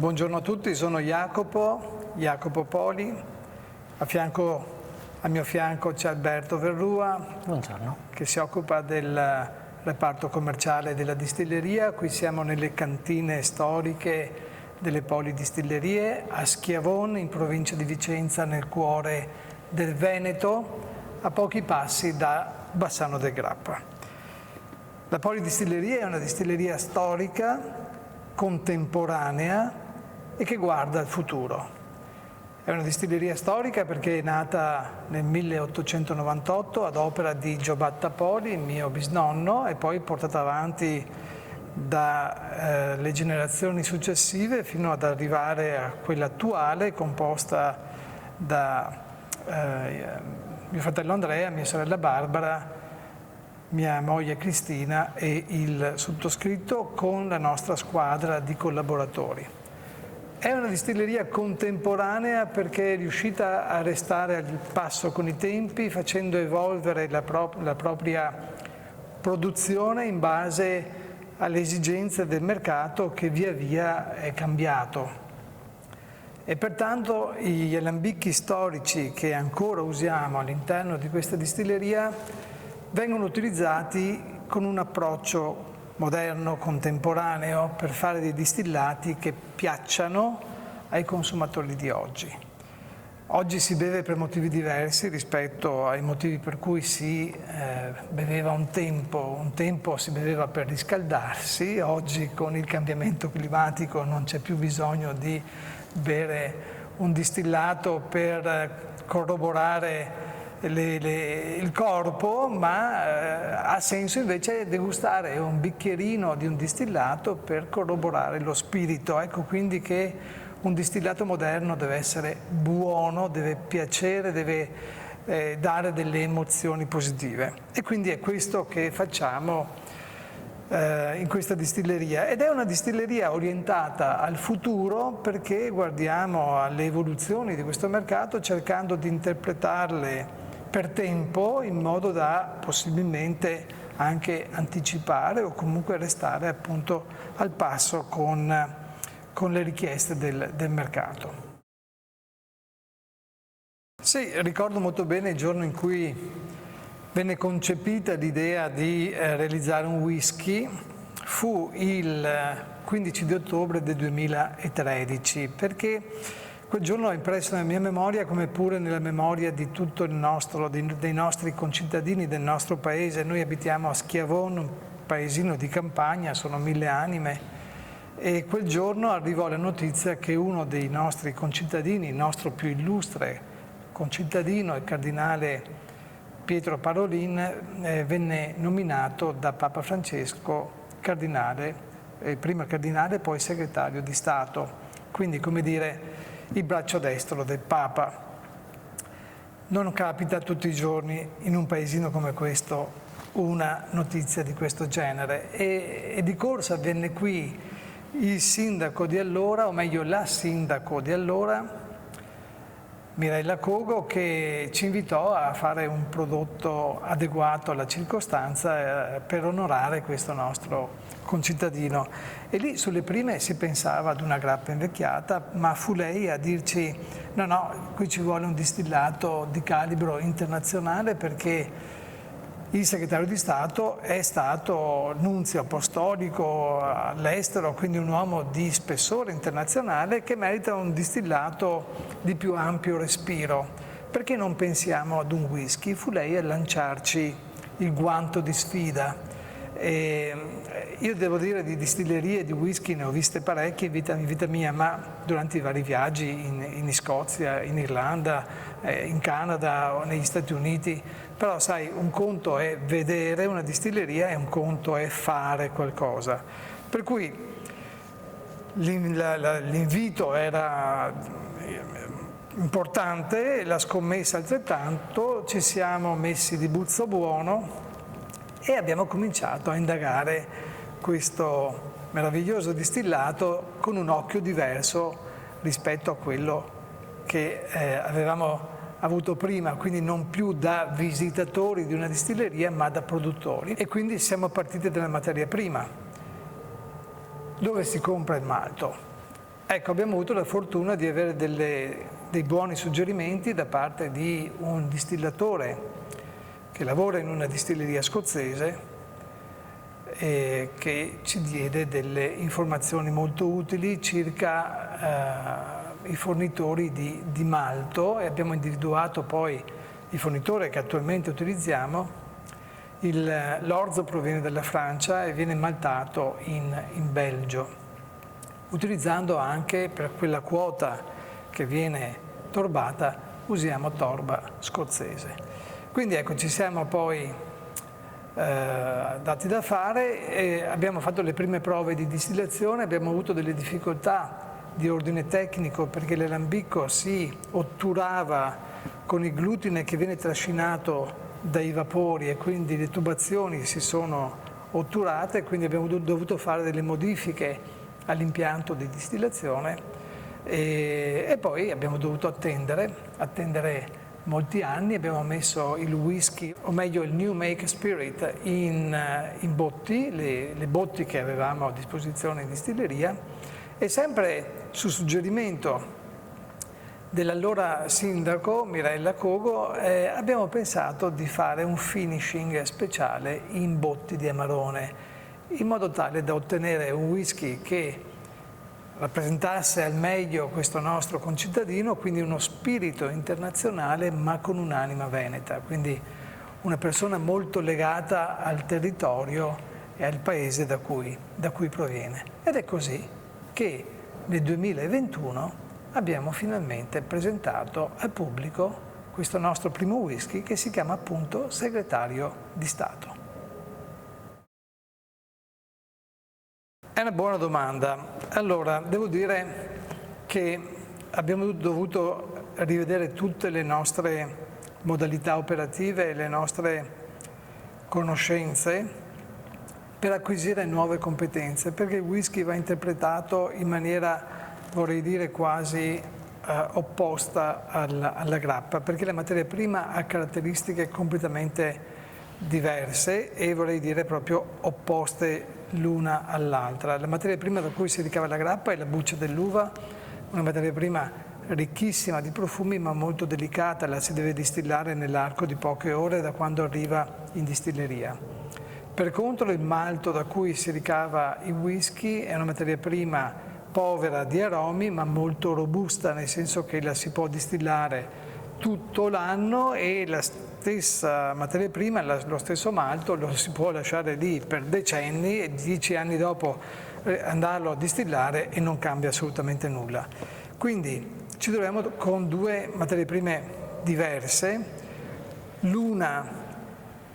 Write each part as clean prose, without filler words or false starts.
Buongiorno a tutti, sono Jacopo Poli, al mio fianco c'è Alberto Verrua. Buongiorno. Che si occupa del reparto commerciale della distilleria. Qui siamo nelle cantine storiche delle Polidistillerie a Schiavon, in provincia di Vicenza, nel cuore del Veneto, a pochi passi da Bassano del Grappa. La Polidistilleria è una distilleria storica, contemporanea e che guarda al futuro. È una distilleria storica perché è nata nel 1898 ad opera di Giobatta Poli, mio bisnonno, e poi portata avanti dalle generazioni successive fino ad arrivare a quella attuale, composta da mio fratello Andrea, mia sorella Barbara, mia moglie Cristina e il sottoscritto, con la nostra squadra di collaboratori. È una distilleria contemporanea perché è riuscita a restare al passo con i tempi, facendo evolvere la propria produzione in base alle esigenze del mercato che via via è cambiato. E pertanto gli alambicchi storici che ancora usiamo all'interno di questa distilleria vengono utilizzati con un approccio moderno, contemporaneo, per fare dei distillati che piacciono ai consumatori di oggi. Oggi si beve per motivi diversi rispetto ai motivi per cui si beveva un tempo si beveva per riscaldarsi. Oggi con il cambiamento climatico non c'è più bisogno di bere un distillato per corroborare il corpo, ma ha senso invece degustare un bicchierino di un distillato per corroborare lo spirito. Ecco quindi che un distillato moderno deve essere buono, deve piacere, deve dare delle emozioni positive. E quindi è questo che facciamo in questa distilleria. Ed è una distilleria orientata al futuro perché guardiamo alle evoluzioni di questo mercato cercando di interpretarle per tempo, in modo da possibilmente anche anticipare o comunque restare appunto al passo con le richieste del mercato. Sì, ricordo molto bene il giorno in cui venne concepita l'idea di realizzare un whisky. Fu il 15 di ottobre del 2013, perché quel giorno è impresso nella mia memoria, come pure nella memoria di tutto dei nostri concittadini del nostro paese. Noi abitiamo a Schiavon, un paesino di campagna, sono 1000 anime, e quel giorno arrivò la notizia che uno dei nostri concittadini, il nostro più illustre concittadino, il cardinale Pietro Parolin, venne nominato da Papa Francesco cardinale, prima cardinale poi segretario di Stato, quindi come dire il braccio destro del Papa. Non capita tutti i giorni in un paesino come questo una notizia di questo genere, e di corsa venne qui il sindaco di allora, o meglio la sindaco di allora, Mirella Cogo, che ci invitò a fare un prodotto adeguato alla circostanza per onorare questo nostro concittadino. E lì sulle prime si pensava ad una grappa invecchiata, ma fu lei a dirci no, qui ci vuole un distillato di calibro internazionale, perché il segretario di Stato è stato nunzio apostolico all'estero, quindi un uomo di spessore internazionale che merita un distillato di più ampio respiro. Perché non pensiamo ad un whisky? Fu lei a lanciarci il guanto di sfida. Io devo dire di distillerie e di whisky ne ho viste parecchie in vita mia, ma durante i vari viaggi in Scozia, in Irlanda, in Canada o negli Stati Uniti. Però sai, un conto è vedere una distilleria e un conto è fare qualcosa. Per cui l'invito era importante, la scommessa altrettanto, ci siamo messi di buzzo buono e abbiamo cominciato a indagare questo meraviglioso distillato con un occhio diverso rispetto a quello che avevamo avuto prima, quindi non più da visitatori di una distilleria ma da produttori. E quindi siamo partiti dalla materia prima. Dove si compra il malto? Ecco, abbiamo avuto la fortuna di avere dei buoni suggerimenti da parte di un distillatore che lavora in una distilleria scozzese e che ci diede delle informazioni molto utili circa i fornitori di malto, e abbiamo individuato poi il fornitore che attualmente utilizziamo. L'orzo proviene dalla Francia e viene maltato in Belgio, utilizzando anche per quella quota che viene torbata, usiamo torba scozzese. Quindi ecco, ci siamo poi dati da fare e abbiamo fatto le prime prove di distillazione, abbiamo avuto delle difficoltà di ordine tecnico perché l'alambico si otturava con il glutine che viene trascinato dai vapori e quindi le tubazioni si sono otturate, quindi abbiamo dovuto fare delle modifiche all'impianto di distillazione e poi abbiamo dovuto attendere molti anni. Abbiamo messo il whisky, o meglio il New Make Spirit, in botti, le botti che avevamo a disposizione in distilleria, e sempre su suggerimento dell'allora sindaco Mirella Cogo abbiamo pensato di fare un finishing speciale in botti di Amarone, in modo tale da ottenere un whisky che rappresentasse al meglio questo nostro concittadino, quindi uno spirito internazionale ma con un'anima veneta, quindi una persona molto legata al territorio e al paese da cui proviene. Ed è così che nel 2021 abbiamo finalmente presentato al pubblico questo nostro primo whisky che si chiama appunto Segretario di Stato. È una buona domanda. Allora, devo dire che abbiamo dovuto rivedere tutte le nostre modalità operative e le nostre conoscenze per acquisire nuove competenze, perché il whisky va interpretato in maniera, vorrei dire, quasi opposta alla grappa, perché la materia prima ha caratteristiche completamente diverse e vorrei dire proprio opposte l'una all'altra. La materia prima da cui si ricava la grappa è la buccia dell'uva, una materia prima ricchissima di profumi ma molto delicata, la si deve distillare nell'arco di poche ore da quando arriva in distilleria. Per contro il malto da cui si ricava il whisky è una materia prima povera di aromi ma molto robusta, nel senso che la si può distillare tutto l'anno e la stessa materia prima, lo stesso malto, lo si può lasciare lì per decenni e 10 anni dopo andarlo a distillare e non cambia assolutamente nulla. Quindi ci troviamo con due materie prime diverse, l'una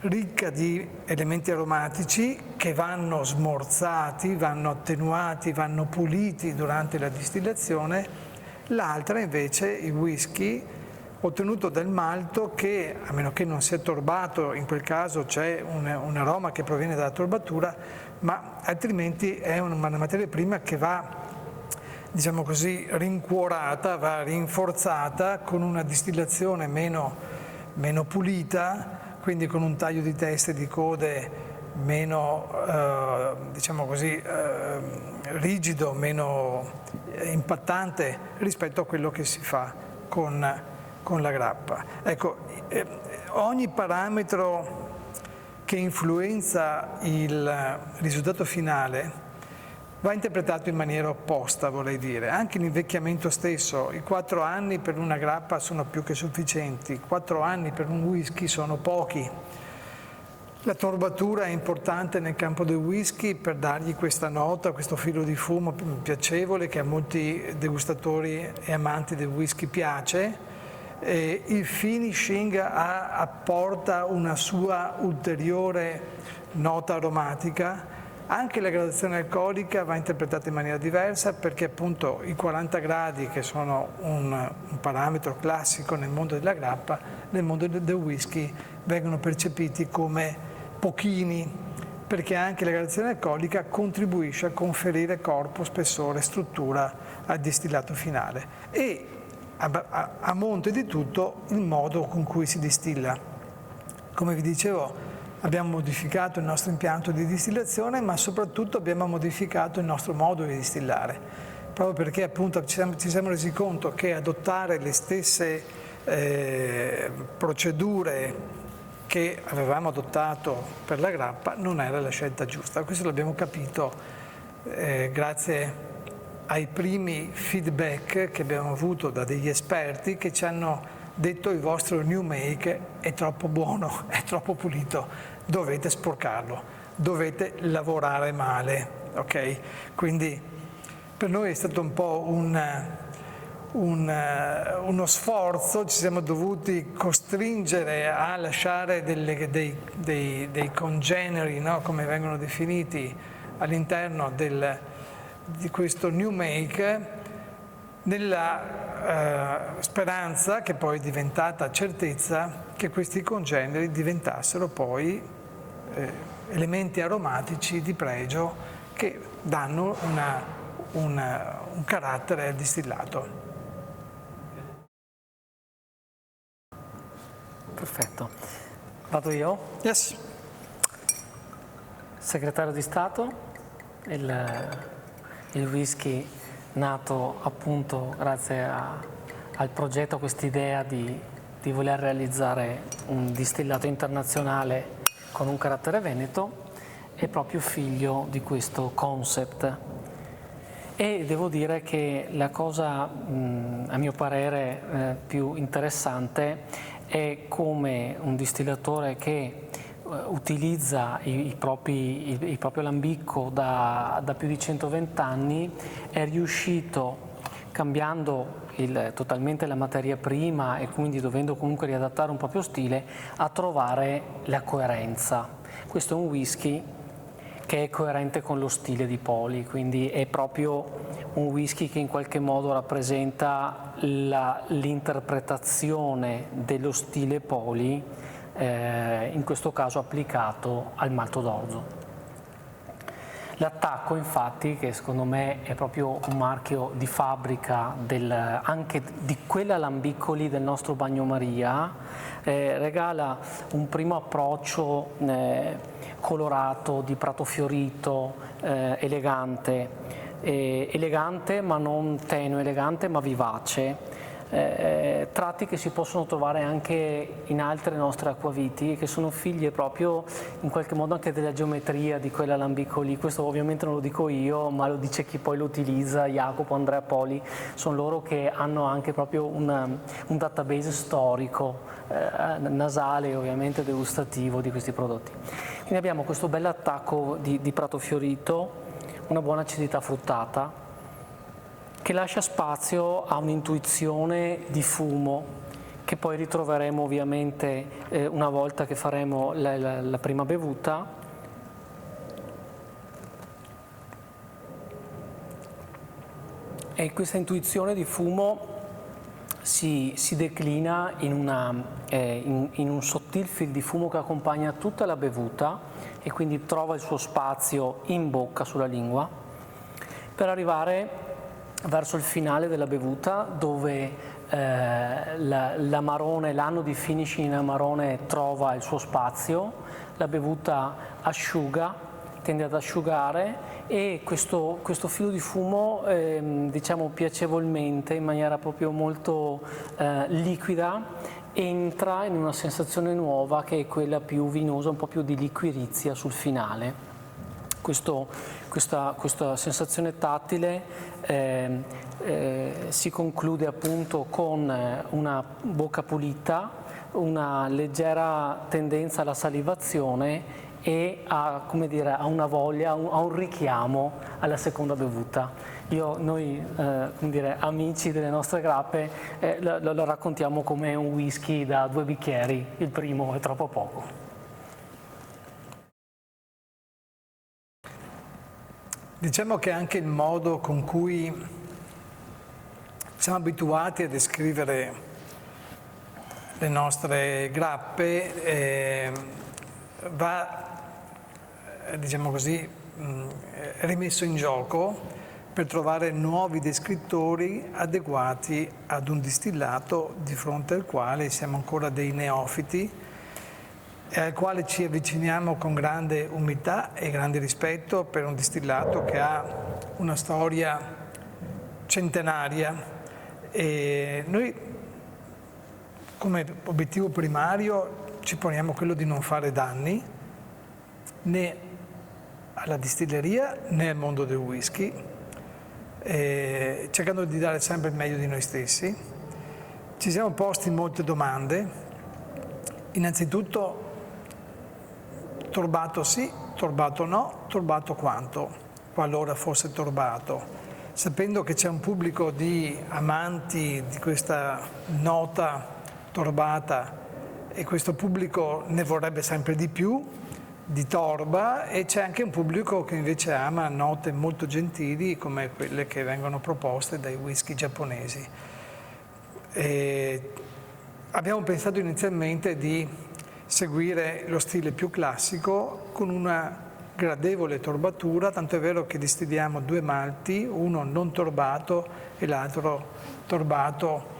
ricca di elementi aromatici che vanno smorzati, vanno attenuati, vanno puliti durante la distillazione, l'altra invece, il whisky, ottenuto dal malto che, a meno che non sia torbato, in quel caso c'è un aroma che proviene dalla torbatura, ma altrimenti è una materia prima che va, diciamo così, rincuorata, va rinforzata con una distillazione meno pulita, quindi con un taglio di teste e di code meno, diciamo così, rigido, meno impattante rispetto a quello che si fa con la grappa. Ecco, ogni parametro che influenza il risultato finale va interpretato in maniera opposta, vorrei dire. Anche l'invecchiamento stesso, i 4 anni per una grappa sono più che sufficienti, 4 anni per un whisky sono pochi. La torbatura è importante nel campo del whisky per dargli questa nota, questo filo di fumo piacevole che a molti degustatori e amanti del whisky piace. Il finishing apporta una sua ulteriore nota aromatica. Anche la gradazione alcolica va interpretata in maniera diversa perché appunto i 40 gradi, che sono un parametro classico nel mondo della grappa, nel mondo del whisky vengono percepiti come pochini, perché anche la gradazione alcolica contribuisce a conferire corpo, spessore, struttura al distillato finale. E a monte di tutto il modo con cui si distilla. Come vi dicevo, abbiamo modificato il nostro impianto di distillazione, ma soprattutto abbiamo modificato il nostro modo di distillare, proprio perché appunto ci siamo resi conto che adottare le stesse procedure che avevamo adottato per la grappa non era la scelta giusta. Questo l'abbiamo capito grazie ai primi feedback che abbiamo avuto da degli esperti che ci hanno detto: il vostro new make è troppo buono, è troppo pulito, dovete sporcarlo, dovete lavorare male, ok? Quindi per noi è stato un po' uno sforzo, ci siamo dovuti costringere a lasciare dei congeneri, no? Come vengono definiti, all'interno di questo new make, nella speranza, che poi è diventata certezza, che questi congeneri diventassero poi elementi aromatici di pregio che danno un carattere al distillato. Perfetto. Vado io? Yes. Segretario di Stato, il whisky nato appunto grazie al progetto, a quest'idea di voler realizzare un distillato internazionale con un carattere veneto, è proprio figlio di questo concept. E devo dire che la cosa, a mio parere, più interessante è come un distillatore che utilizza il proprio Lambico da più di 120 anni è riuscito, cambiando totalmente la materia prima e quindi dovendo comunque riadattare un proprio stile, a trovare la coerenza. Questo è un whisky che è coerente con lo stile di Poli, quindi è proprio un whisky che in qualche modo rappresenta l'interpretazione dello stile Poli, in questo caso applicato al malto d'orzo. L'attacco, infatti, che secondo me è proprio un marchio di fabbrica anche di quell'Alambicoli del nostro Bagnomaria, regala un primo approccio colorato, di prato fiorito, elegante ma non tenue, elegante ma vivace. Tratti che si possono trovare anche in altre nostre acquaviti, che sono figlie proprio in qualche modo anche della geometria di quell'alambico lì. Questo ovviamente non lo dico io, ma lo dice chi poi lo utilizza, Jacopo, Andrea Poli. Sono loro che hanno anche proprio un database storico, nasale e ovviamente degustativo di questi prodotti. Quindi abbiamo questo bel attacco di prato fiorito, una buona acidità fruttata, che lascia spazio a un'intuizione di fumo che poi ritroveremo ovviamente una volta che faremo la prima bevuta. E questa intuizione di fumo si declina in un sottil fil di fumo che accompagna tutta la bevuta e quindi trova il suo spazio in bocca, sulla lingua, per arrivare verso il finale della bevuta, dove l'amarone, l'anno di finishing in amarone trova il suo spazio, la bevuta asciuga, tende ad asciugare e questo filo di fumo, diciamo piacevolmente, in maniera proprio molto liquida, entra in una sensazione nuova che è quella più vinosa, un po' più di liquirizia sul finale. Questa sensazione tattile si conclude appunto con una bocca pulita, una leggera tendenza alla salivazione e a una voglia, a un richiamo alla seconda bevuta. Noi amici delle nostre grappe, lo raccontiamo come un whisky da 2 bicchieri, il primo è troppo poco. Diciamo che anche il modo con cui siamo abituati a descrivere le nostre grappe va, diciamo così, rimesso in gioco per trovare nuovi descrittori adeguati ad un distillato di fronte al quale siamo ancora dei neofiti e al quale ci avviciniamo con grande umiltà e grande rispetto per un distillato che ha una storia centenaria e noi come obiettivo primario ci poniamo quello di non fare danni né alla distilleria né al mondo del whisky, cercando di dare sempre il meglio di noi stessi. Ci siamo posti molte domande, innanzitutto torbato sì, torbato no, torbato quanto, qualora fosse torbato, sapendo che c'è un pubblico di amanti di questa nota torbata e questo pubblico ne vorrebbe sempre di più, di torba, e c'è anche un pubblico che invece ama note molto gentili come quelle che vengono proposte dai whisky giapponesi. E abbiamo pensato inizialmente di seguire lo stile più classico con una gradevole torbatura, tanto è vero che distilliamo 2 malti, uno non torbato e l'altro torbato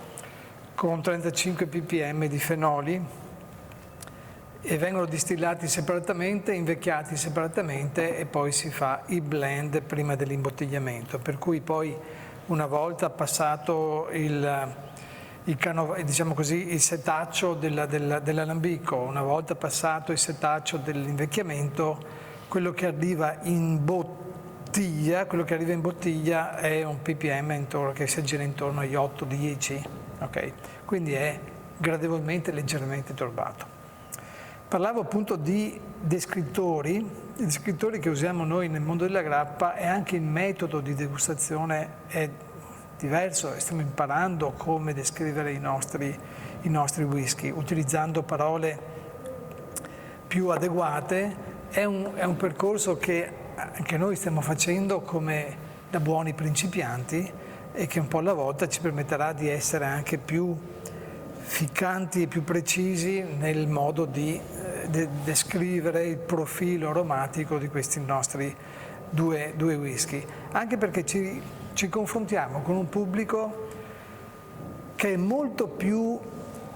con 35 ppm di fenoli, e vengono distillati separatamente, invecchiati separatamente e poi si fa il blend prima dell'imbottigliamento, per cui poi una volta passato diciamo così, il setaccio dell'alambico, una volta passato il setaccio dell'invecchiamento, quello che arriva in bottiglia è un ppm che si aggira intorno agli 8-10, ok? Quindi è gradevolmente, leggermente torbato. Parlavo appunto di descrittori, i descrittori che usiamo noi nel mondo della grappa, e anche il metodo di degustazione è diverso e stiamo imparando come descrivere i nostri whisky, utilizzando parole più adeguate. È un percorso che anche noi stiamo facendo come da buoni principianti e che un po' alla volta ci permetterà di essere anche più ficcanti e più precisi nel modo di descrivere il profilo aromatico di questi nostri due whisky, anche perché ci confrontiamo con un pubblico che è molto più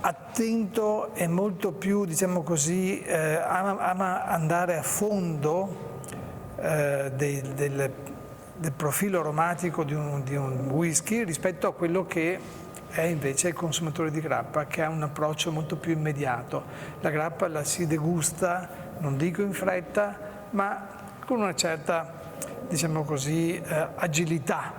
attento e molto più, diciamo così, ama andare a fondo del profilo aromatico di un whisky rispetto a quello che è invece il consumatore di grappa, che ha un approccio molto più immediato. La grappa la si degusta, non dico in fretta, ma con una certa, diciamo così, agilità,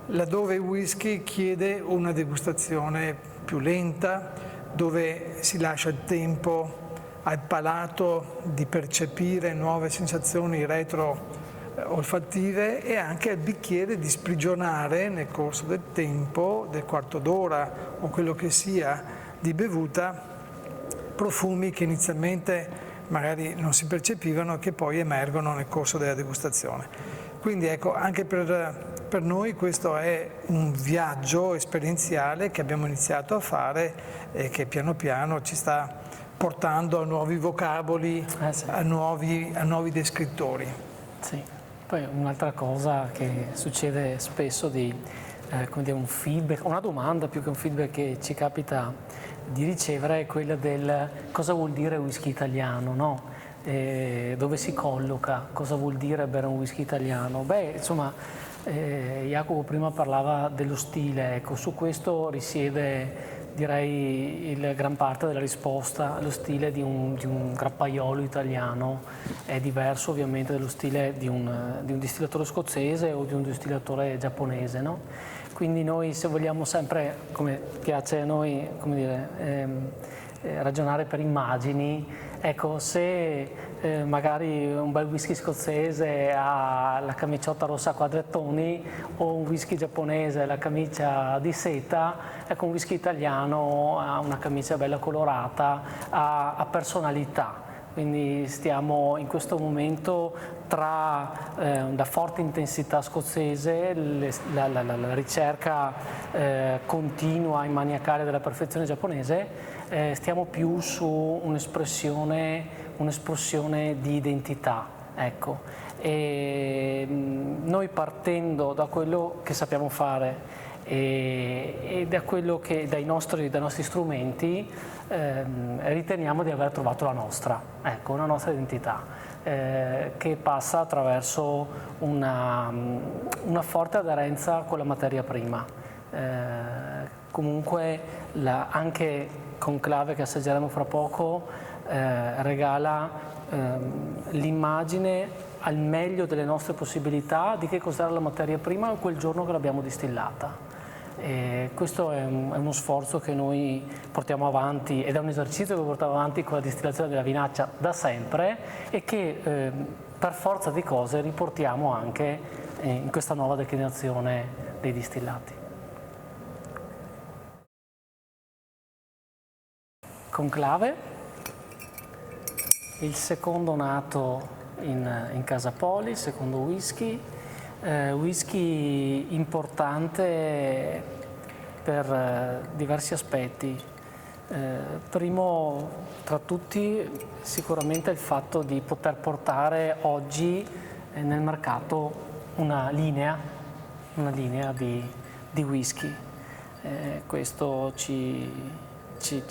laddove il whisky chiede una degustazione più lenta, dove si lascia il tempo al palato di percepire nuove sensazioni retro olfattive e anche al bicchiere di sprigionare nel corso del tempo, del quarto d'ora o quello che sia di bevuta, profumi che inizialmente magari non si percepivano e che poi emergono nel corso della degustazione. Quindi ecco, anche per noi questo è un viaggio esperienziale che abbiamo iniziato a fare e che piano piano ci sta portando a nuovi vocaboli, sì. a nuovi descrittori. Sì. Poi un'altra cosa che succede spesso come dire, un feedback, una domanda più che un feedback che ci capita di ricevere è quella del cosa vuol dire whisky italiano, no? Dove si colloca, cosa vuol dire bere un whisky italiano? Beh, insomma, Jacopo prima parlava dello stile, ecco, su questo risiede direi gran parte della risposta. Lo stile di un grappaiolo italiano è diverso ovviamente dallo stile di un distillatore scozzese o di un distillatore giapponese, no? Quindi noi, se vogliamo sempre, come piace a noi, come dire, ragionare per immagini, ecco, se magari un bel whisky scozzese ha la camiciotta rossa a quadrettoni o un whisky giapponese la camicia di seta, ecco, un whisky italiano ha una camicia bella colorata, ha personalità. Quindi stiamo in questo momento tra la forte intensità scozzese, la ricerca continua e maniacale della perfezione giapponese, stiamo più su un'espressione di identità, ecco. E noi, partendo da quello che sappiamo fare e da quello che dai nostri strumenti, riteniamo di aver trovato la nostra, ecco, una nostra identità. che passa attraverso una forte aderenza con la materia prima. Comunque anche Conclave, che assaggeremo fra poco, regala l'immagine al meglio delle nostre possibilità di che cos'era la materia prima quel giorno che l'abbiamo distillata. E questo è uno sforzo che noi portiamo avanti ed è un esercizio che portiamo avanti con la distillazione della vinaccia da sempre e che per forza di cose riportiamo anche in questa nuova declinazione dei distillati. Conclave, il secondo nato in Casa Poli, il secondo whisky. Whisky importante per diversi aspetti. Primo tra tutti sicuramente il fatto di poter portare oggi nel mercato una linea di whisky. Questo ci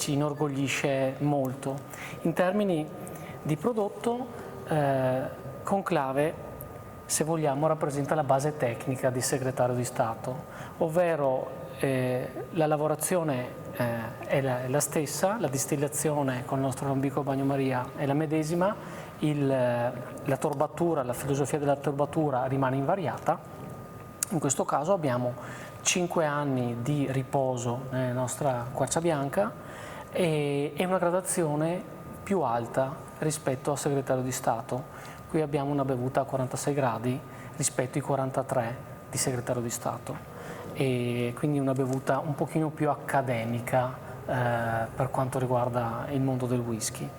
inorgoglisce molto. In termini di prodotto, Conclave, se vogliamo, rappresenta la base tecnica di Segretario di Stato, ovvero la lavorazione è la stessa, la distillazione con il nostro Alambico Bagnomaria è la medesima, la torbatura, la filosofia della torbatura rimane invariata. In questo caso abbiamo 5 anni di riposo nella nostra quercia bianca e una gradazione più alta rispetto al Segretario di Stato. Qui abbiamo una bevuta a 46 gradi rispetto ai 43 di Segretario di Stato e quindi una bevuta un pochino più accademica per quanto riguarda il mondo del whisky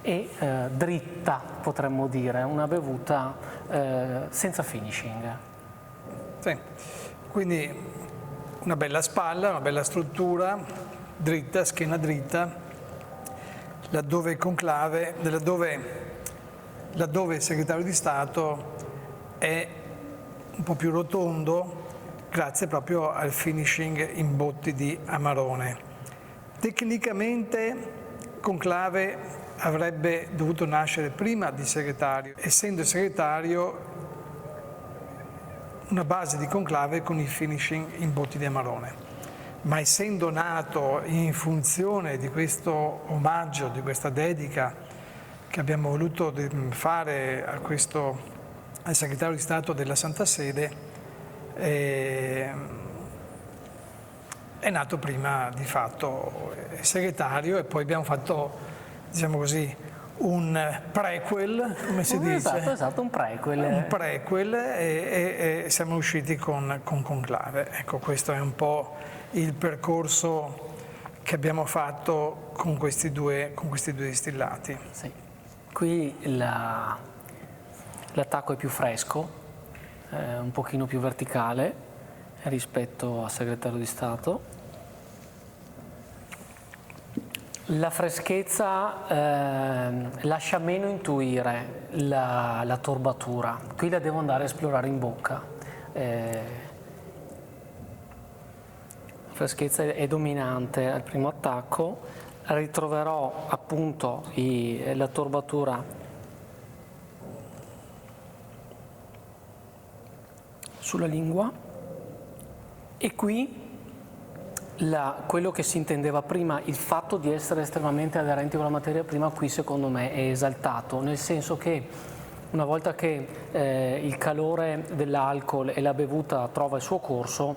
e dritta, potremmo dire, una bevuta senza finishing. Sì, quindi una bella spalla, una bella struttura, dritta, schiena dritta, laddove il Segretario di Stato è un po' più rotondo grazie proprio al finishing in botti di Amarone. Tecnicamente Conclave avrebbe dovuto nascere prima di Segretario, essendo il Segretario una base di Conclave con il finishing in botti di Amarone. Ma essendo nato in funzione di questo omaggio, di questa dedica che abbiamo voluto fare al Segretario di Stato della Santa Sede, è nato prima di fatto il segretario e poi abbiamo fatto, diciamo così, un prequel, come si dice? Esatto, un prequel. Un prequel e siamo usciti con Conclave. Ecco, questo è un po' il percorso che abbiamo fatto con questi due distillati. Sì. Qui l'attacco è più fresco, un pochino più verticale rispetto al Segretario di Stato. La freschezza lascia meno intuire la torbatura. Qui la devo andare a esplorare in bocca. La freschezza è dominante al primo attacco. Ritroverò appunto la torbatura sulla lingua e qui quello che si intendeva prima, il fatto di essere estremamente aderenti con la materia prima, qui secondo me è esaltato, nel senso che una volta che il calore dell'alcol e la bevuta trova il suo corso,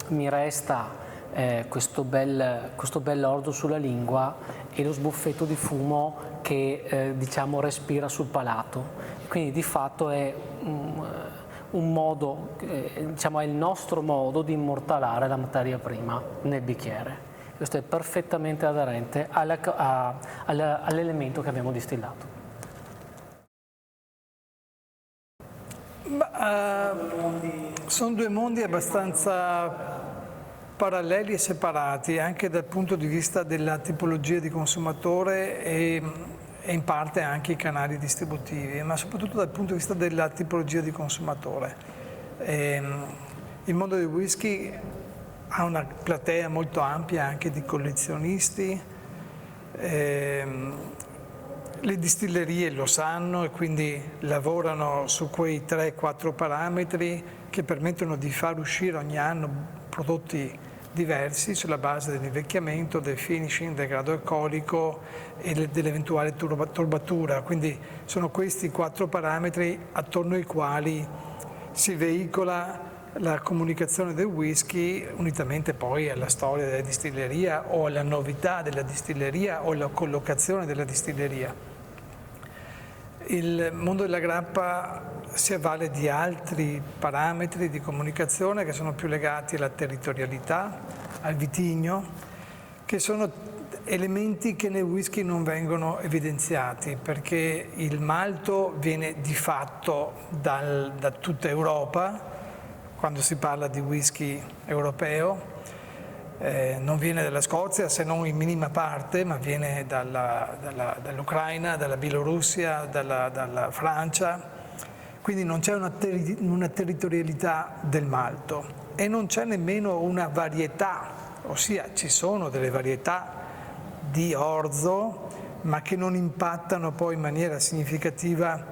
mi resta questo bel ordo sulla lingua e lo sbuffetto di fumo che diciamo respira sul palato. Quindi di fatto è un modo, diciamo è il nostro modo di immortalare la materia prima nel bicchiere. Questo è perfettamente aderente all'elemento che abbiamo distillato. Sono due mondi abbastanza paralleli e separati anche dal punto di vista della tipologia di consumatore e in parte anche i canali distributivi, ma soprattutto dal punto di vista della tipologia di consumatore. Il mondo del whisky ha una platea molto ampia anche di collezionisti, Le distillerie lo sanno e quindi lavorano su quei 3-4 parametri che permettono di far uscire ogni anno prodotti diversi sulla base dell'invecchiamento, del finishing, del grado alcolico e dell'eventuale turbatura. Quindi sono questi 4 parametri attorno ai quali si veicola la comunicazione del whisky, unitamente poi alla storia della distilleria o alla novità della distilleria o alla collocazione della distilleria. Il mondo della grappa si avvale di altri parametri di comunicazione che sono più legati alla territorialità, al vitigno, che sono elementi che nel whisky non vengono evidenziati perché il malto viene di fatto da tutta Europa. Quando si parla di whisky europeo, non viene dalla Scozia se non in minima parte, ma viene dall'Ucraina, dalla Bielorussia, dalla Francia, quindi non c'è una territorialità del malto e non c'è nemmeno una varietà, ossia ci sono delle varietà di orzo, ma che non impattano poi in maniera significativa,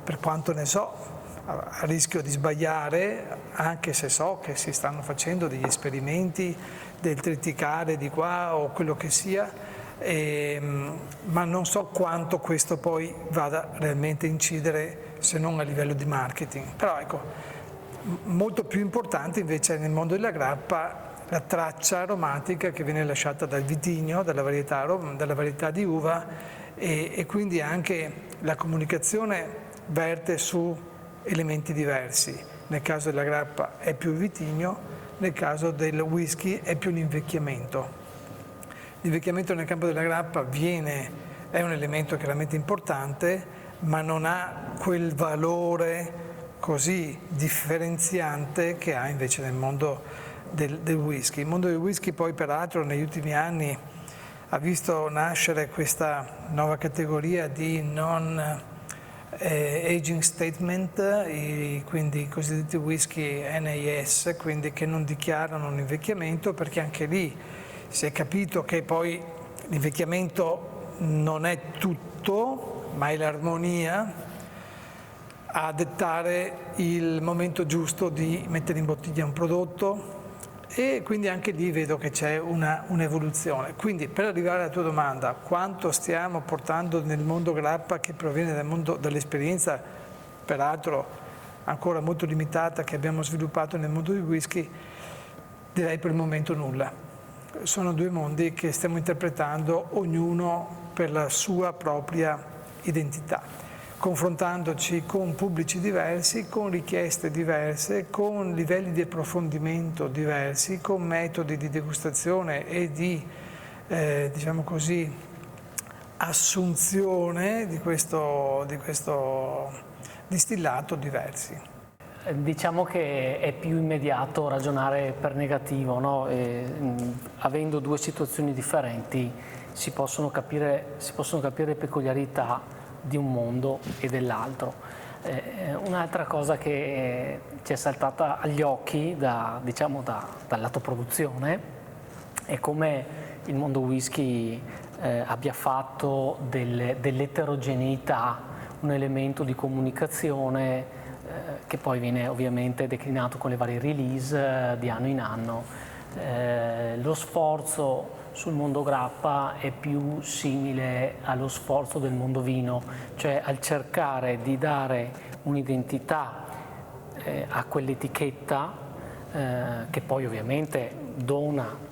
per quanto ne so, a rischio di sbagliare, anche se so che si stanno facendo degli esperimenti del triticale di qua o quello che sia, ma non so quanto questo poi vada realmente a incidere se non a livello di marketing. Però ecco, molto più importante invece è nel mondo della grappa la traccia aromatica che viene lasciata dal vitigno, dalla varietà di uva e quindi anche la comunicazione verte su elementi diversi. Nel caso della grappa è più il vitigno, nel caso del whisky è più l'invecchiamento. L'invecchiamento nel campo della grappa è un elemento chiaramente importante, ma non ha quel valore così differenziante che ha invece nel mondo del whisky. Il mondo del whisky poi peraltro negli ultimi anni ha visto nascere questa nuova categoria di non aging statement, quindi i cosiddetti whisky NAS, quindi che non dichiarano un invecchiamento, perché anche lì si è capito che poi l'invecchiamento non è tutto, ma è l'armonia a dettare il momento giusto di mettere in bottiglia un prodotto, e quindi anche lì vedo che c'è un'evoluzione. Quindi per arrivare alla tua domanda, quanto stiamo portando nel mondo grappa che proviene dall'esperienza, peraltro ancora molto limitata, che abbiamo sviluppato nel mondo del whisky, direi per il momento nulla. Sono due mondi che stiamo interpretando ognuno per la sua propria identità, confrontandoci con pubblici diversi, con richieste diverse, con livelli di approfondimento diversi, con metodi di degustazione e di, diciamo così, assunzione di questo distillato diversi. Diciamo che è più immediato ragionare per negativo, no? Avendo due situazioni differenti si possono capire le peculiarità di un mondo e dell'altro. Un'altra cosa che ci è saltata agli occhi dal lato produzione è come il mondo whisky abbia fatto dell'eterogeneità un elemento di comunicazione che poi viene ovviamente declinato con le varie release di anno in anno. Lo sforzo sul mondo grappa è più simile allo sforzo del mondo vino, cioè al cercare di dare un'identità a quell'etichetta che poi ovviamente dona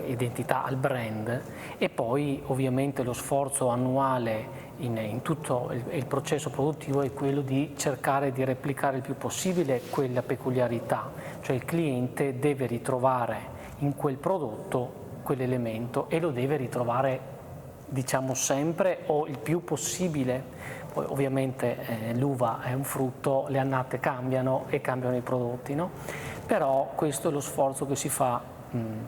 identità al brand, e poi ovviamente lo sforzo annuale in tutto il processo produttivo è quello di cercare di replicare il più possibile quella peculiarità, cioè il cliente deve ritrovare in quel prodotto quell'elemento e lo deve ritrovare, diciamo, sempre o il più possibile. Poi ovviamente l'uva è un frutto, le annate cambiano e cambiano i prodotti, no? Però questo è lo sforzo che si fa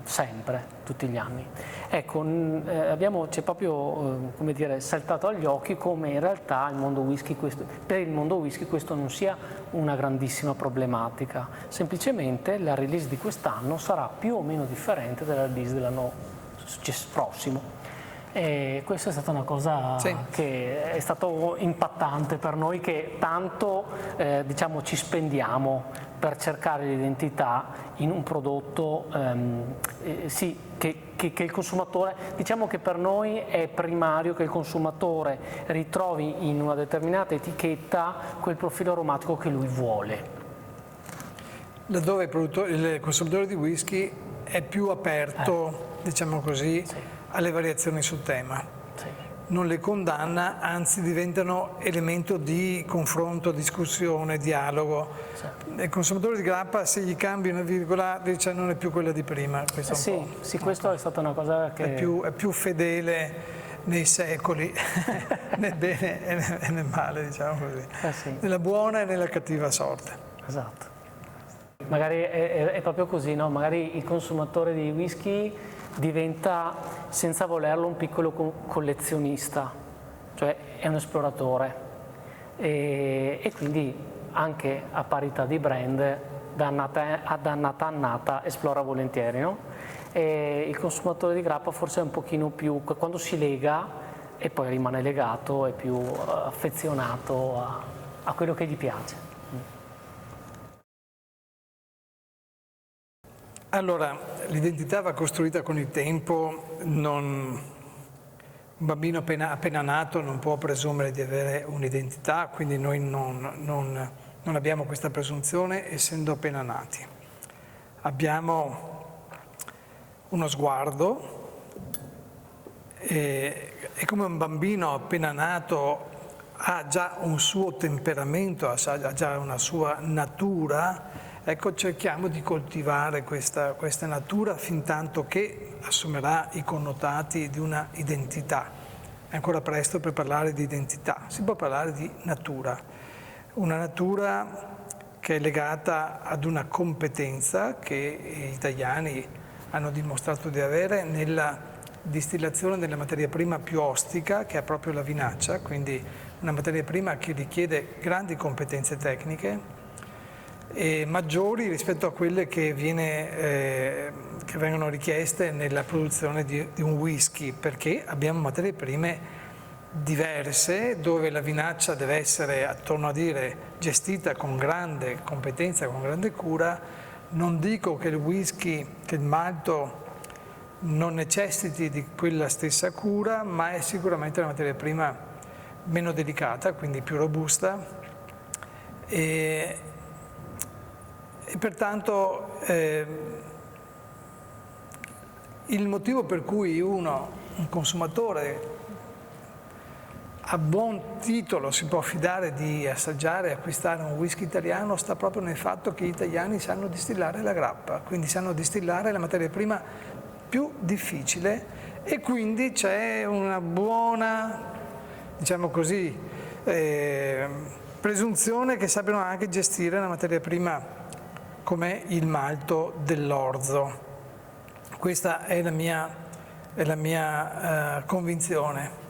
sempre, tutti gli anni. Ecco, ci è proprio come dire, saltato agli occhi come in realtà per il mondo whisky questo non sia una grandissima problematica, semplicemente la release di quest'anno sarà più o meno differente dalla release dell'anno prossimo. E questa è stata una cosa Sì. che è stato impattante per noi, che tanto diciamo ci spendiamo per cercare l'identità in un prodotto sì, che il consumatore, diciamo che per noi è primario che il consumatore ritrovi in una determinata etichetta quel profilo aromatico che lui vuole. Laddove il consumatore di whisky è più aperto, diciamo così, alle variazioni sul tema. Sì. Non le condanna, anzi diventano elemento di confronto, discussione, dialogo. Il consumatore di grappa, se gli cambi una virgola, dice non è più quella di prima. Questo è un po'. Sì, questo è stata una cosa che... È più fedele nei secoli, nel bene e nel male, diciamo così. Sì. Nella buona e nella cattiva sorte. Esatto. Magari è proprio così, no? Magari il consumatore di whisky diventa, senza volerlo, un piccolo collezionista, cioè è un esploratore e quindi anche a parità di brand, da annata esplora volentieri, no? E il consumatore di grappa forse è un pochino più, quando si lega e poi rimane legato, è più affezionato a quello che gli piace. Allora, l'identità va costruita con il tempo, un bambino appena nato non può presumere di avere un'identità, quindi noi non abbiamo questa presunzione essendo appena nati. Abbiamo uno sguardo e come un bambino appena nato ha già un suo temperamento, ha già una sua natura. Ecco, cerchiamo di coltivare questa natura fin tanto che assumerà i connotati di una identità. È ancora presto per parlare di identità, si può parlare di natura. Una natura che è legata ad una competenza che gli italiani hanno dimostrato di avere nella distillazione della materia prima più ostica, che è proprio la vinaccia, quindi una materia prima che richiede grandi competenze tecniche, e maggiori rispetto a quelle che vengono richieste nella produzione di un whisky, perché abbiamo materie prime diverse dove la vinaccia deve essere, a torno a dire, gestita con grande competenza, con grande cura. Non dico che il malto non necessiti di quella stessa cura, ma è sicuramente una materia prima meno delicata, quindi più robusta e pertanto il motivo per cui un consumatore a buon titolo si può fidare di assaggiare e acquistare un whisky italiano sta proprio nel fatto che gli italiani sanno distillare la grappa, quindi sanno distillare la materia prima più difficile e quindi c'è una buona, diciamo così, presunzione che sappiano anche gestire la materia prima come il malto dell'orzo. Questa è la mia convinzione.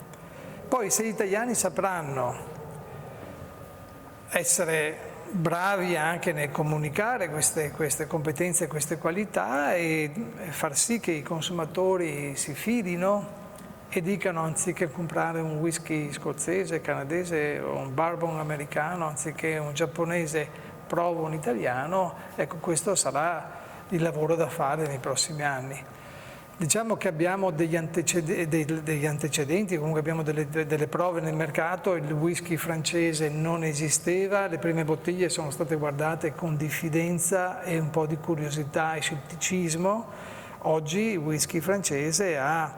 Poi se gli italiani sapranno essere bravi anche nel comunicare queste competenze, queste qualità e far sì che i consumatori si fidino e dicano, anziché comprare un whisky scozzese, canadese o un bourbon americano, anziché un giapponese, provo un italiano, ecco, questo sarà il lavoro da fare nei prossimi anni. Diciamo che abbiamo degli antecedenti, comunque abbiamo delle prove nel mercato, il whisky francese non esisteva, le prime bottiglie sono state guardate con diffidenza e un po' di curiosità e scetticismo. Oggi il whisky francese ha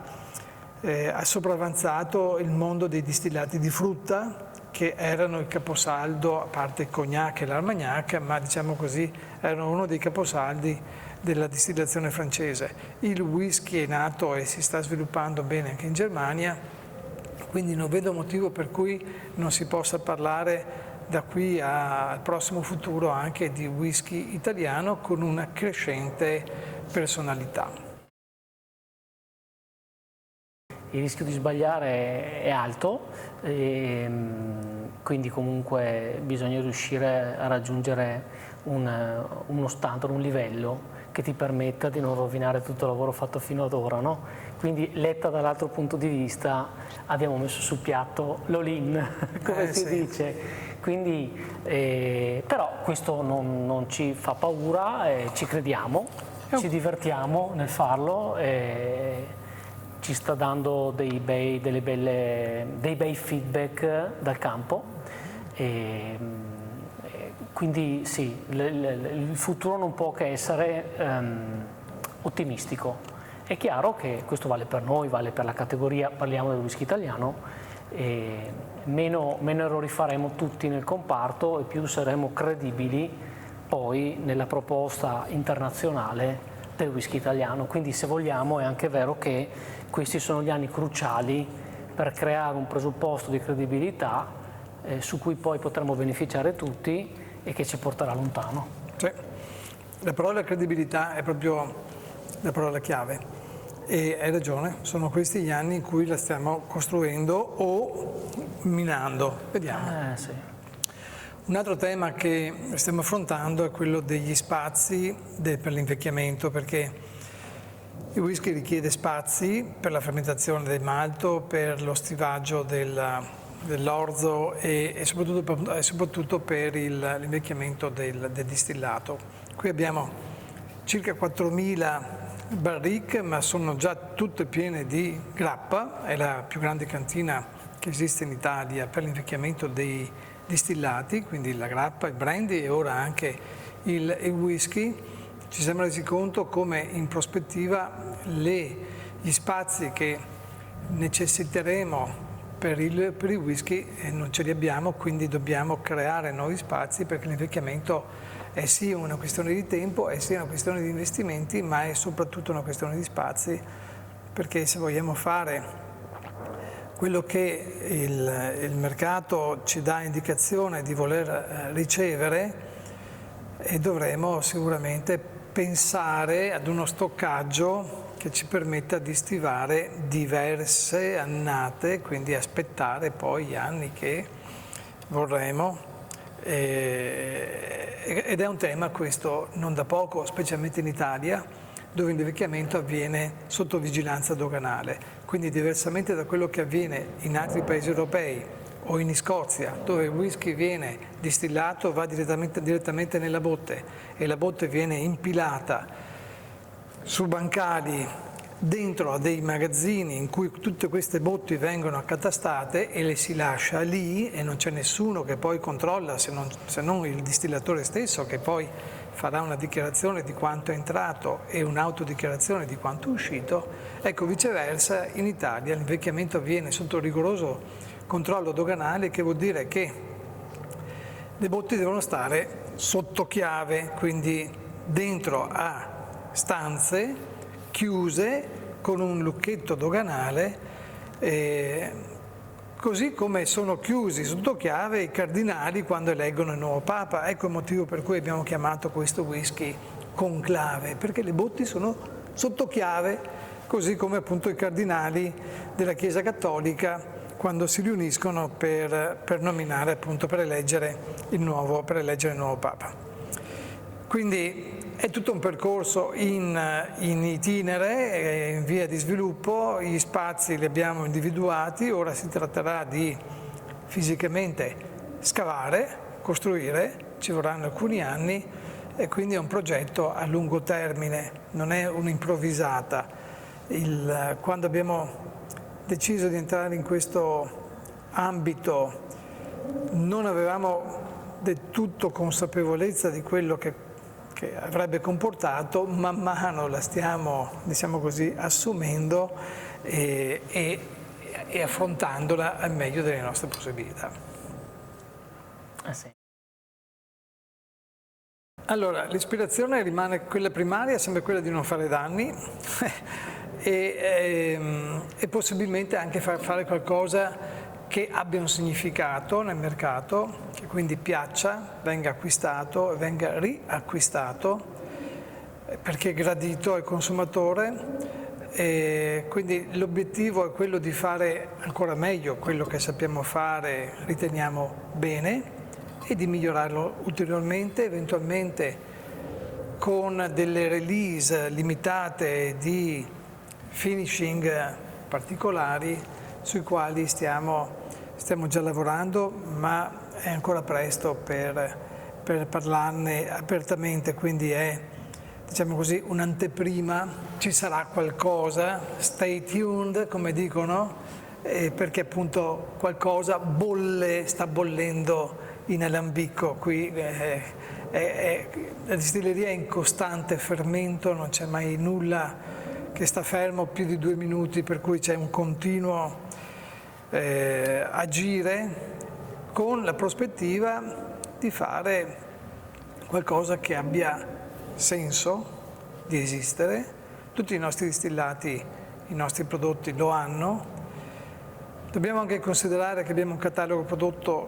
sopravanzato il mondo dei distillati di frutta, che erano il caposaldo, a parte il cognac e l'armagnac, ma diciamo così erano uno dei caposaldi della distillazione francese. Il whisky è nato e si sta sviluppando bene anche in Germania, quindi non vedo motivo per cui non si possa parlare da qui al prossimo futuro anche di whisky italiano con una crescente personalità. Il rischio di sbagliare è alto, quindi comunque bisogna riuscire a raggiungere uno standard, un livello che ti permetta di non rovinare tutto il lavoro fatto fino ad ora, no? Quindi letta dall'altro punto di vista abbiamo messo sul piatto l'all-in, come si dice. Quindi, però questo non ci fa paura, ci crediamo, ci divertiamo nel farlo, ci sta dando dei bei feedback dal campo. Quindi sì, il futuro non può che essere ottimistico. È chiaro che questo vale per noi, vale per la categoria, parliamo del whisky italiano, e meno errori faremo tutti nel comparto e più saremo credibili poi nella proposta internazionale del whisky italiano. Quindi se vogliamo è anche vero che questi sono gli anni cruciali per creare un presupposto di credibilità su cui poi potremo beneficiare tutti e che ci porterà lontano. Sì. La parola credibilità è proprio la parola chiave. E hai ragione, sono questi gli anni in cui la stiamo costruendo o minando. Vediamo. Sì. Un altro tema che stiamo affrontando è quello degli spazi per l'invecchiamento, perché il whisky richiede spazi per la fermentazione del malto, per lo stivaggio dell'orzo e soprattutto per l'invecchiamento del distillato. Qui abbiamo circa 4.000 barrique, ma sono già tutte piene di grappa, è la più grande cantina che esiste in Italia per l'invecchiamento dei distillati, quindi la grappa, il brandy e ora anche il whisky. Ci siamo resi conto come in prospettiva gli spazi che necessiteremo per il whisky non ce li abbiamo, quindi dobbiamo creare nuovi spazi, perché l'invecchiamento è sì una questione di tempo, è sì una questione di investimenti, ma è soprattutto una questione di spazi, perché se vogliamo fare quello che il mercato ci dà indicazione di voler ricevere, dovremo sicuramente pensare ad uno stoccaggio che ci permetta di stivare diverse annate, quindi aspettare poi gli anni che vorremmo. Ed è un tema questo non da poco, specialmente in Italia, dove l'invecchiamento avviene sotto vigilanza doganale. Quindi diversamente da quello che avviene in altri paesi europei o in Scozia, dove il whisky viene distillato, va direttamente nella botte e la botte viene impilata su bancali dentro a dei magazzini in cui tutte queste botti vengono accatastate e le si lascia lì e non c'è nessuno che poi controlla, se non il distillatore stesso, che poi farà una dichiarazione di quanto è entrato e un'autodichiarazione di quanto è uscito. Ecco, viceversa in Italia l'invecchiamento avviene sotto rigoroso controllo doganale, che vuol dire che le botti devono stare sotto chiave, quindi dentro a stanze chiuse con un lucchetto doganale, così come sono chiusi sotto chiave i cardinali quando eleggono il nuovo Papa. Ecco il motivo per cui abbiamo chiamato questo whisky conclave, perché le botti sono sotto chiave, così come appunto i cardinali della Chiesa Cattolica quando si riuniscono per nominare, appunto, per eleggere il nuovo Papa. Quindi è tutto un percorso in itinere, in via di sviluppo, gli spazi li abbiamo individuati, ora si tratterà di fisicamente scavare, costruire, ci vorranno alcuni anni e quindi è un progetto a lungo termine, non è un'improvvisata. Quando abbiamo deciso di entrare in questo ambito non avevamo del tutto consapevolezza di quello che avrebbe comportato, man mano la stiamo, diciamo così, assumendo e affrontandola al meglio delle nostre possibilità. Sì. Allora, l'ispirazione rimane quella primaria, sempre quella di non fare danni e possibilmente anche fare qualcosa che abbia un significato nel mercato, che quindi piaccia, venga acquistato e venga riacquistato, perché è gradito al consumatore. E quindi l'obiettivo è quello di fare ancora meglio quello che sappiamo fare, riteniamo bene, e di migliorarlo ulteriormente, eventualmente con delle release limitate di finishing particolari sui quali stiamo già lavorando, ma è ancora presto per parlarne apertamente, quindi è, diciamo così, un'anteprima. Ci sarà qualcosa, stay tuned come dicono, perché appunto qualcosa sta bollendo in Alambico qui. La distilleria è in costante fermento, non c'è mai nulla che sta fermo più di 2 minuti, per cui c'è un continuo agire con la prospettiva di fare qualcosa che abbia senso di esistere. Tutti i nostri distillati, i nostri prodotti lo hanno. Dobbiamo anche considerare che abbiamo un catalogo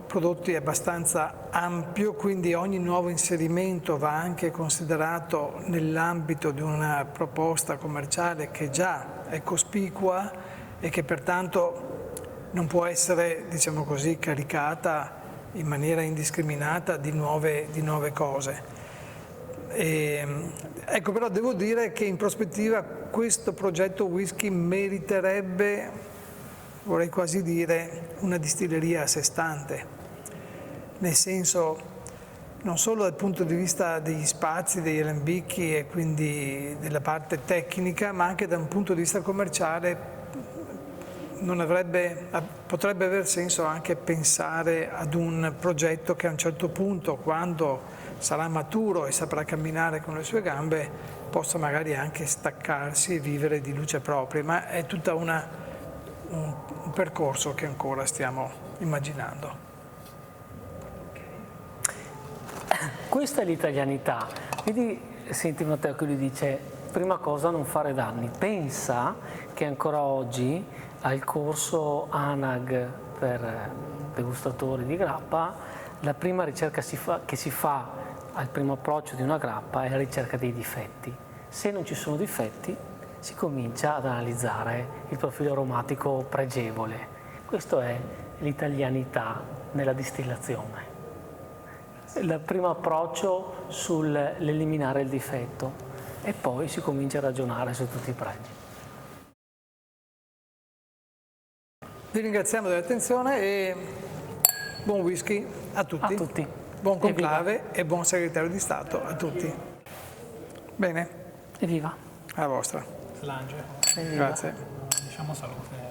prodotti abbastanza ampio, quindi ogni nuovo inserimento va anche considerato nell'ambito di una proposta commerciale che già è cospicua e che pertanto non può essere, diciamo così, caricata in maniera indiscriminata di nuove cose. Ecco, però devo dire che in prospettiva questo progetto whisky meriterebbe, vorrei quasi dire, una distilleria a sé stante, nel senso non solo dal punto di vista degli spazi, degli alambichi e quindi della parte tecnica, ma anche da un punto di vista commerciale. Potrebbe aver senso anche pensare ad un progetto che a un certo punto, quando sarà maturo e saprà camminare con le sue gambe, possa magari anche staccarsi e vivere di luce propria, ma è tutto un percorso che ancora stiamo immaginando. Questa è l'italianità. Vedi, senti Matteo che lui dice, prima cosa non fare danni. Pensa che ancora oggi al corso ANAG per degustatori di grappa, la prima ricerca che si fa al primo approccio di una grappa è la ricerca dei difetti. Se non ci sono difetti, si comincia ad analizzare il profilo aromatico pregevole. Questo è l'italianità nella distillazione. Il primo approccio sull'eliminare il difetto e poi si comincia a ragionare su tutti i pregi. Vi ringraziamo dell'attenzione e buon whisky a tutti. A tutti. Buon conclave e buon segretario di Stato a tutti. Bene? Evviva. Alla vostra. Slange. Evviva. Grazie. Diciamo salute.